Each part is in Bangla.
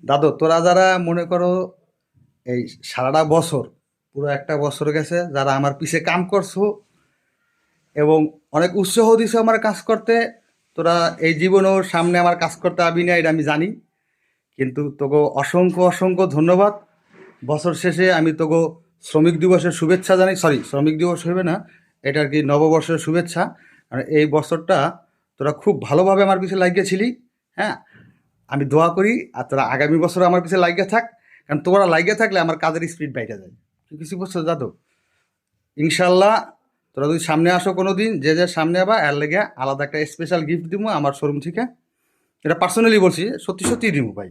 দাদু তোরা যারা মনে করো এই সারাটা বছর, পুরো একটা বছর গেছে যারা আমার পিছে কাম করছো এবং অনেক উৎসাহ দিছো আমার কাজ করতে, তোরা এই জীবনেও সামনে আমার কাজ করতে আবি না, এটা আমি জানি। কিন্তু তোকে অসংখ্য অসংখ্য ধন্যবাদ। বছর শেষে আমি তোকে শ্রমিক দিবসের শুভেচ্ছা জানাই। সরি, শ্রমিক দিবস হবে না, এটা আর কি নববর্ষের শুভেচ্ছা। আর এই বছরটা তোরা খুব ভালোভাবে আমার পিছে লাগিয়েছিলি। হ্যাঁ, আমি দোয়া করি আর তোরা আগামী বছর আমার পিছে লাগিয়ে থাক, কারণ তোরা লাগিয়ে থাকলে আমার কাজের স্পিড বাইরে যায়। তুই কিছু বছর যাদব, ইনশাল্লাহ তোরা যদি সামনে আসো কোনো দিন, যে যে সামনে আবার এর লেগে আলাদা একটা স্পেশাল গিফট দিব আমার শোরুম থেকে। এটা পার্সোনালি বলছি, সত্যি সত্যি দিব ভাই।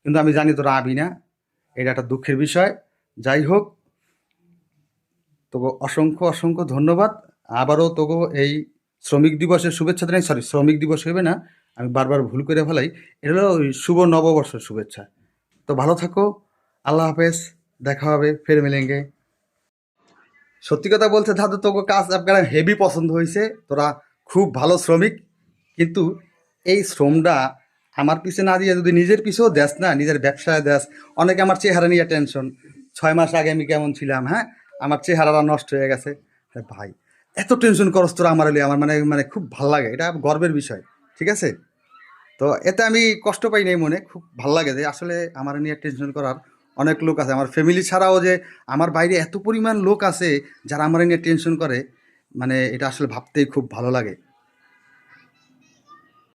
কিন্তু আমি জানি তোরা আবি না, এটা একটা দুঃখের বিষয়। যাই হোক, তোকে অসংখ্য অসংখ্য ধন্যবাদ। আবারও তোকে এই শ্রমিক দিবসের শুভেচ্ছা জানাই। সরি, শ্রমিক দিবস হবে না, আমি বারবার ভুল করে ফেলাই। এটা হলো ওই শুভ নববর্ষের শুভেচ্ছা। তো ভালো থাকো, আল্লাহ হাফেজ, দেখা হবে, ফের মিলেঙ্গে। সত্যি কথা বলতে দাদু, তোকে কাজ আপনার হেভি পছন্দ হয়েছে, তোরা খুব ভালো শ্রমিক। কিন্তু এই শ্রমটা আমার পিছে না দিয়ে যদি নিজের পিছেও দেস না, নিজের ব্যবসায় দেস। অনেকে আমার চেহারা নিয়ে টেনশন, 6 মাস আগে আমি কেমন ছিলাম, হ্যাঁ, আমার চেহারাটা নষ্ট হয়ে গেছে। আরে ভাই, এত টেনশন করস তোরা আমার হলে, আমার মানে মানে খুব ভাল লাগে, এটা গর্বের বিষয়। ঠিক আছে? তো এতে আমি কষ্ট পাই নাই মনে, খুব ভাল লাগে যে আসলে আমার নিয়ে টেনশন করার অনেক লোক আছে আমার ফ্যামিলি ছাড়াও, যে আমার বাইরে এত পরিমাণ লোক আছে যারা আমার নিয়ে টেনশন করে। মানে এটা আসলে ভাবতেই খুব ভালো লাগে।